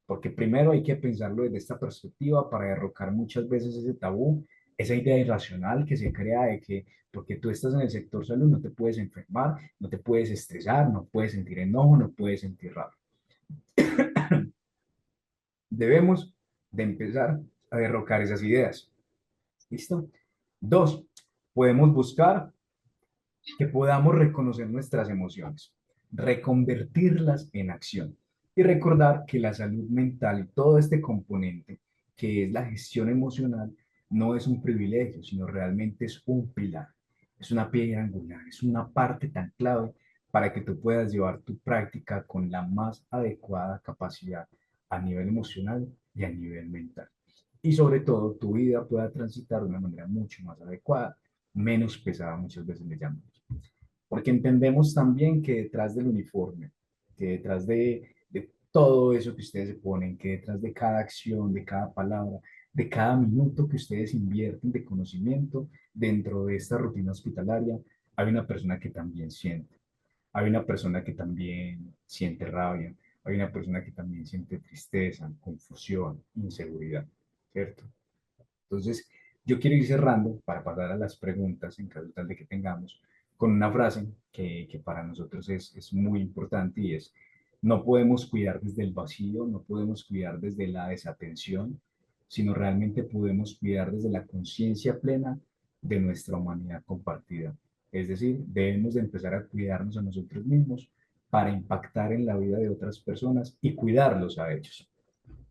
porque primero hay que pensarlo desde esta perspectiva para derrocar muchas veces ese tabú, esa idea irracional que se crea de que porque tú estás en el sector salud no te puedes enfermar, no te puedes estresar, no puedes sentir enojo, no puedes sentir rabia. Debemos de empezar a derrocar esas ideas. ¿Listo? Dos, podemos buscar que podamos reconocer nuestras emociones, reconvertirlas en acción y recordar que la salud mental y todo este componente que es la gestión emocional no es un privilegio, sino realmente es un pilar, es una piedra angular, es una parte tan clave para que tú puedas llevar tu práctica con la más adecuada capacidad a nivel emocional y a nivel mental. Y sobre todo, tu vida pueda transitar de una manera mucho más adecuada, menos pesada, muchas veces le llamamos. Porque entendemos también que detrás del uniforme, que detrás de todo eso que ustedes se ponen, que detrás de cada acción, de cada palabra, de cada minuto que ustedes invierten de conocimiento dentro de esta rutina hospitalaria, hay una persona que también siente, hay una persona que también siente rabia, hay una persona que también siente tristeza, confusión, inseguridad, ¿cierto? Entonces, yo quiero ir cerrando para pasar a las preguntas en caso tal de que tengamos, con una frase que para nosotros es muy importante y es, no podemos cuidar desde el vacío, no podemos cuidar desde la desatención, sino realmente podemos cuidar desde la conciencia plena de nuestra humanidad compartida. Es decir, debemos de empezar a cuidarnos a nosotros mismos para impactar en la vida de otras personas y cuidarlos a ellos.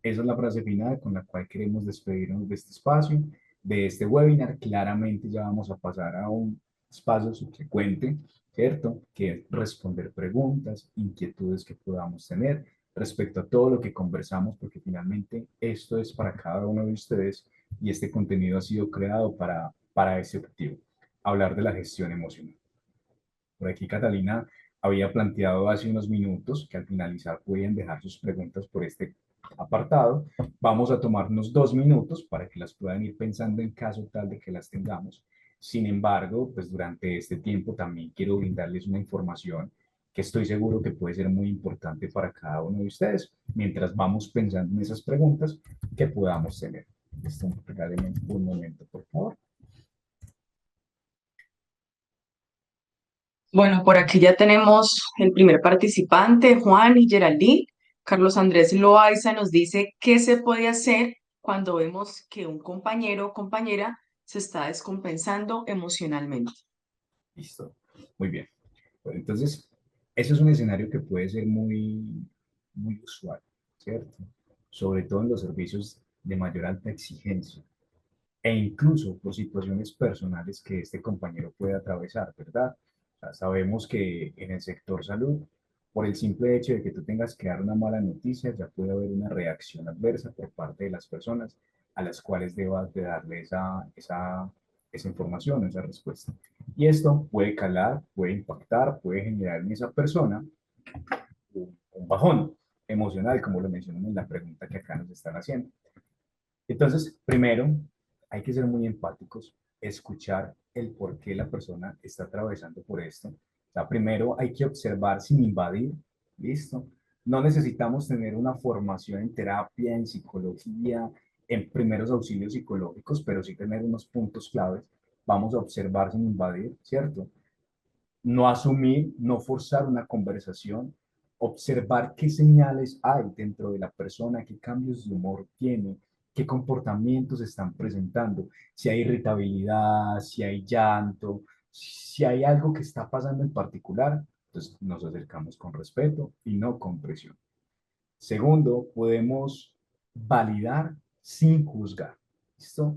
Esa es la frase final con la cual queremos despedirnos de este espacio, de este webinar. Claramente ya vamos a pasar a un espacio subsecuente, ¿cierto? Que es responder preguntas, inquietudes que podamos tener respecto a todo lo que conversamos, porque finalmente esto es para cada uno de ustedes y este contenido ha sido creado para ese objetivo, hablar de la gestión emocional. Por aquí Catalina había planteado hace unos minutos que al finalizar pueden dejar sus preguntas por este apartado. Vamos a tomarnos 2 minutos para que las puedan ir pensando en caso tal de que las tengamos. Sin embargo, pues durante este tiempo también quiero brindarles una información que estoy seguro que puede ser muy importante para cada uno de ustedes mientras vamos pensando en esas preguntas que podamos tener. Esto, regálenme un momento, por favor. Bueno, por aquí ya tenemos el primer participante, Juan y Geraldine. Carlos Andrés Loaiza nos dice qué se puede hacer cuando vemos que un compañero o compañera se está descompensando emocionalmente. Listo. Muy bien. Bueno, entonces, eso es un escenario que puede ser muy usual, ¿cierto? Sobre todo en los servicios de mayor alta exigencia e incluso por situaciones personales que este compañero puede atravesar, ¿verdad? O sea, sabemos que en el sector salud, por el simple hecho de que tú tengas que dar una mala noticia, ya puede haber una reacción adversa por parte de las personas a las cuales debas de darle esa información, esa respuesta. Y esto puede calar, puede impactar, puede generar en esa persona un bajón emocional, como lo mencionan en la pregunta que acá nos están haciendo. Entonces, primero, hay que ser muy empáticos, escuchar el por qué la persona está atravesando por esto. O sea, primero hay que observar sin invadir, ¿listo? No necesitamos tener una formación en terapia, en psicología, en primeros auxilios psicológicos, pero sí tener unos puntos claves. Vamos a observar sin invadir, ¿cierto? No asumir, no forzar una conversación, observar qué señales hay dentro de la persona, qué cambios de humor tiene, qué comportamientos están presentando, si hay irritabilidad, si hay llanto, si hay algo que está pasando en particular, entonces nos acercamos con respeto y no con presión. Segundo, podemos validar sin juzgar. ¿Listo?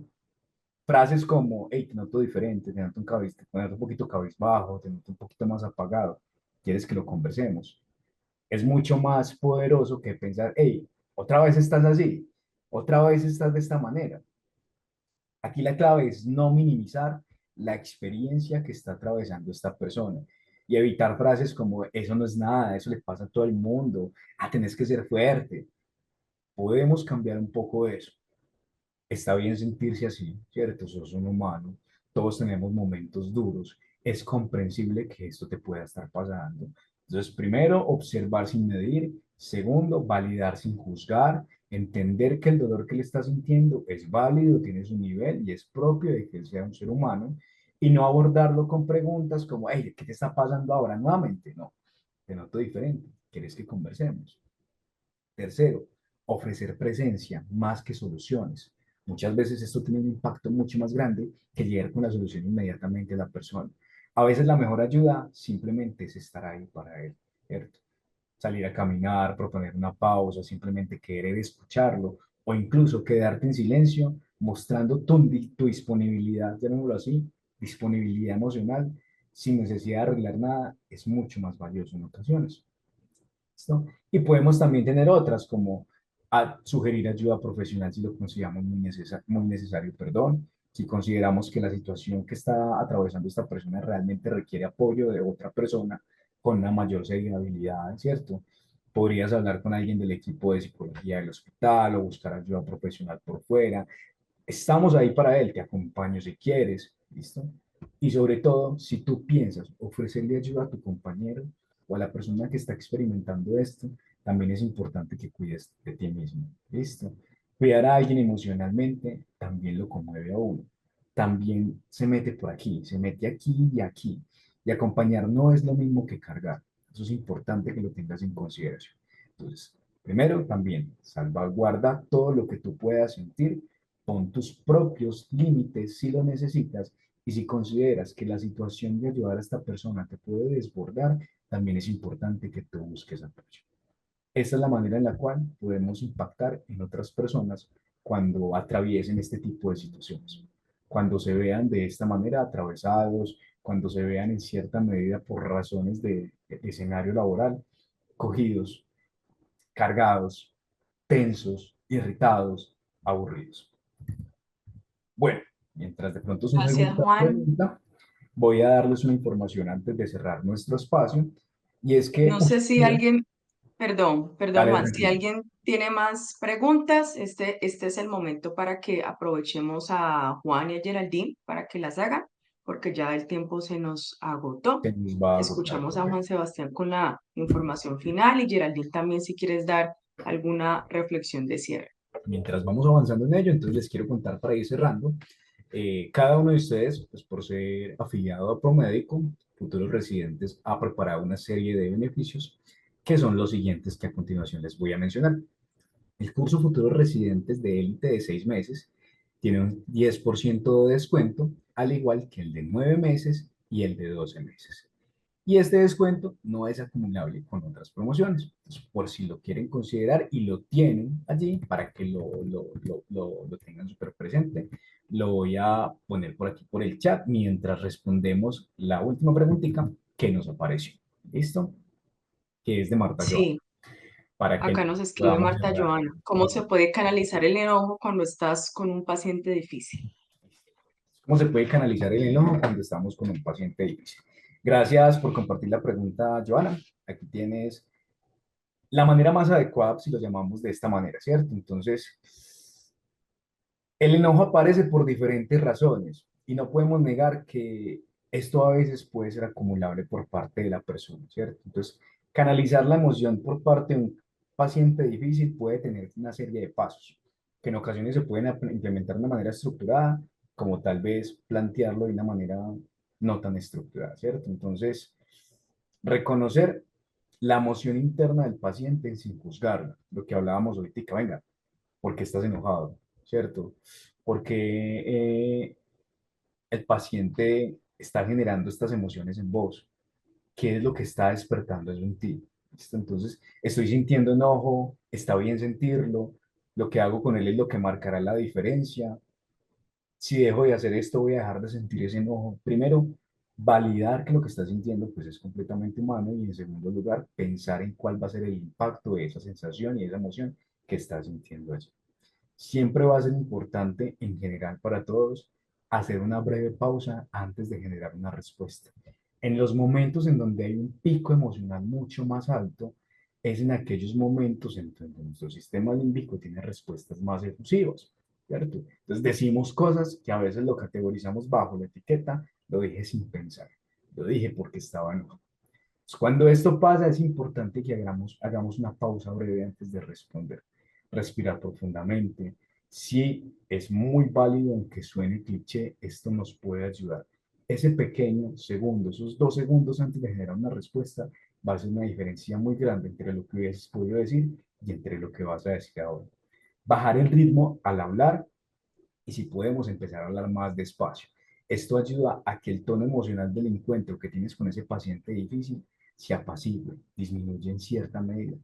Frases como, hey, te noto diferente, te noto un poquito cabizbajo, te noto un poquito más apagado, ¿quieres que lo conversemos? Es mucho más poderoso que pensar, hey, otra vez estás así, otra vez estás de esta manera. Aquí la clave es no minimizar la experiencia que está atravesando esta persona y evitar frases como, eso no es nada, eso le pasa a todo el mundo, tenés que ser fuerte. Podemos cambiar un poco eso. Está bien sentirse así, ¿cierto? Sos un humano, todos tenemos momentos duros, es comprensible que esto te pueda estar pasando. Entonces, primero, observar sin medir, segundo, validar sin juzgar, entender que el dolor que le está sintiendo es válido, tiene su nivel y es propio de que él sea un ser humano, y no abordarlo con preguntas como, hey, ¿qué te está pasando ahora nuevamente? No, te noto diferente, ¿quieres que conversemos? Tercero, ofrecer presencia más que soluciones. Muchas veces esto tiene un impacto mucho más grande que llegar con la solución inmediatamente a la persona. A veces la mejor ayuda simplemente es estar ahí para él, ¿cierto? Salir a caminar, proponer una pausa, simplemente querer escucharlo o incluso quedarte en silencio mostrando tu disponibilidad, llamémoslo así, disponibilidad emocional sin necesidad de arreglar nada, es mucho más valioso en ocasiones. ¿Listo? Y podemos también tener otras, como sugerir ayuda profesional si lo consideramos muy necesario, perdón, si consideramos que la situación que está atravesando esta persona realmente requiere apoyo de otra persona con una mayor habilidad, ¿cierto? Podrías hablar con alguien del equipo de psicología del hospital o buscar ayuda profesional por fuera. Estamos ahí para él, te acompaño si quieres, ¿listo? Y sobre todo, si tú piensas ofrecerle ayuda a tu compañero o a la persona que está experimentando esto, también es importante que cuides de ti mismo, ¿listo? Cuidar a alguien emocionalmente también lo conmueve a uno. También se mete por aquí, se mete aquí y aquí. Y acompañar no es lo mismo que cargar. Eso es importante que lo tengas en consideración. Entonces, primero también, salvaguarda todo lo que tú puedas sentir, pon tus propios límites si lo necesitas y si consideras que la situación de ayudar a esta persona te puede desbordar, también es importante que tú busques apoyo. Esta es la manera en la cual podemos impactar en otras personas cuando atraviesen este tipo de situaciones. Cuando se vean de esta manera atravesados, cuando se vean en cierta medida por razones de escenario laboral, cogidos, cargados, tensos, irritados, aburridos. Bueno, mientras de pronto surge Gracias, alguna Juan. pregunta, voy a darles una información antes de cerrar nuestro espacio, y es que No sé si ustedes, alguien, perdón, dale Juan, si tranquilo, alguien tiene más preguntas, este es el momento para que aprovechemos a Juan y a Geraldine para que las hagan, porque ya el tiempo se nos agotó. se nos va a agotar, Escuchamos a Juan correcto. Sebastián con la información final y Geraldine también si quieres dar alguna reflexión de cierre. Mientras vamos avanzando en ello, entonces les quiero contar para ir cerrando. Cada uno de ustedes, pues por ser afiliado a ProMédico, futuros residentes, ha preparado una serie de beneficios que son los siguientes que a continuación les voy a mencionar. El curso Futuros Residentes de Élite de 6 meses tiene un 10% de descuento, al igual que el de 9 meses y el de 12 meses. Y este descuento no es acumulable con otras promociones. Entonces, por si lo quieren considerar y lo tienen allí para que lo tengan súper presente, lo voy a poner por aquí por el chat mientras respondemos la última preguntita que nos apareció. ¿Listo? Que es de Marta Joa, Sí, para que acá nos escribe podamos Marta cerrar. Joana. ¿Cómo se puede canalizar el enojo cuando estás con un paciente difícil? ¿Cómo se puede canalizar el enojo cuando estamos con un paciente difícil? Gracias por compartir la pregunta, Joana. Aquí tienes la manera más adecuada si lo llamamos de esta manera, ¿cierto? Entonces, el enojo aparece por diferentes razones y no podemos negar que esto a veces puede ser acumulable por parte de la persona, ¿cierto? Entonces, canalizar la emoción por parte de un paciente difícil puede tener una serie de pasos que en ocasiones se pueden implementar de una manera estructurada, como tal vez plantearlo de una manera no tan estructurada, ¿cierto? Entonces, reconocer la emoción interna del paciente sin juzgarla, lo que hablábamos ahorita, venga, ¿por qué estás enojado? ¿Cierto? Porque el paciente está generando estas emociones en vos. ¿Qué es lo que está despertando eso en ti? ¿Listo? Entonces, estoy sintiendo enojo, está bien sentirlo, lo que hago con él es lo que marcará la diferencia. Si dejo de hacer esto, voy a dejar de sentir ese enojo. Primero, validar que lo que estás sintiendo pues es completamente humano y en segundo lugar, pensar en cuál va a ser el impacto de esa sensación y esa emoción que estás sintiendo allí. Siempre va a ser importante, en general para todos, hacer una breve pausa antes de generar una respuesta. En los momentos en donde hay un pico emocional mucho más alto, es en aquellos momentos en donde nuestro sistema límbico tiene respuestas más efusivas, ¿cierto? Entonces decimos cosas que a veces lo categorizamos bajo la etiqueta, lo dije sin pensar, lo dije porque estaba enojado. Cuando esto pasa, es importante que hagamos una pausa breve antes de responder. Respirar profundamente. Si es muy válido, aunque suene cliché, esto nos puede ayudar. Ese pequeño segundo, esos 2 segundos antes de generar una respuesta, va a ser una diferencia muy grande entre lo que hubieses podido decir y entre lo que vas a decir ahora. Bajar el ritmo al hablar y si podemos empezar a hablar más despacio. Esto ayuda a que el tono emocional del encuentro que tienes con ese paciente difícil se apacigüe, disminuye en cierta medida.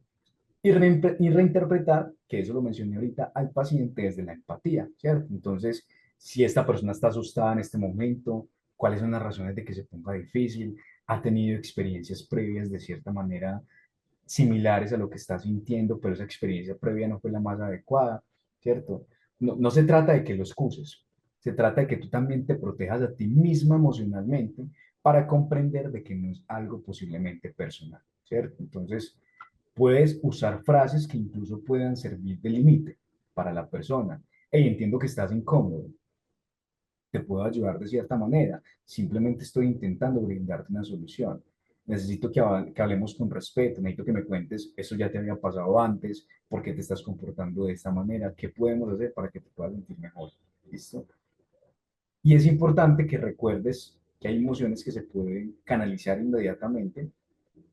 Y reinterpretar, que eso lo mencioné ahorita, al paciente desde la empatía, ¿cierto? Entonces, si esta persona está asustada en este momento, cuáles son las razones de que se ponga difícil, ha tenido experiencias previas de cierta manera similares a lo que está sintiendo, pero esa experiencia previa no fue la más adecuada, ¿cierto? No se trata de que lo excuses, se trata de que tú también te protejas a ti misma emocionalmente para comprender de que no es algo posiblemente personal, ¿cierto? Entonces, puedes usar frases que incluso puedan servir de límite para la persona. Hey, entiendo que estás incómodo, te puedo ayudar de cierta manera, simplemente estoy intentando brindarte una solución. Necesito que hablemos con respeto, necesito que me cuentes, eso ya te había pasado antes, por qué te estás comportando de esta manera, qué podemos hacer para que te puedas sentir mejor. ¿Listo? Y es importante que recuerdes que hay emociones que se pueden canalizar inmediatamente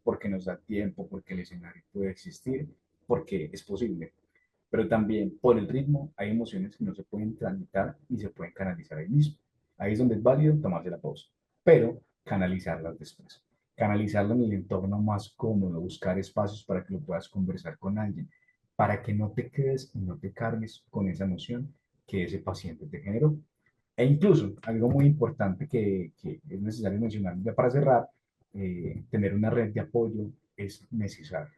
porque nos da tiempo, porque el escenario puede existir, porque es posible. Pero también por el ritmo hay emociones que no se pueden tramitar y se pueden canalizar ahí mismo. Ahí es donde es válido tomarse la pausa, pero canalizarlas después. Canalizarlo en el entorno más cómodo, buscar espacios para que lo puedas conversar con alguien, para que no te quedes y no te cargues con esa emoción que ese paciente te generó. E incluso, algo muy importante que es necesario mencionar ya para cerrar, tener una red de apoyo es necesario.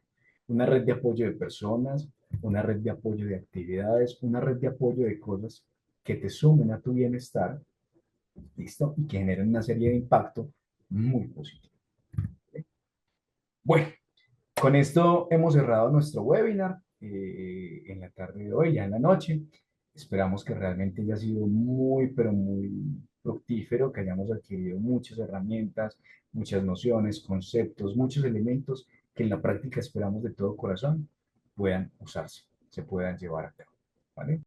Una red de apoyo de personas, una red de apoyo de actividades, una red de apoyo de cosas que te sumen a tu bienestar, ¿listo? Y que generen una serie de impacto muy positivo. ¿Okay? Bueno, con esto hemos cerrado nuestro webinar en la tarde de hoy, ya en la noche. Esperamos que realmente haya sido muy, pero muy fructífero, que hayamos adquirido muchas herramientas, muchas nociones, conceptos, muchos elementos que en la práctica esperamos de todo corazón puedan usarse, se puedan llevar a cabo. ¿Vale?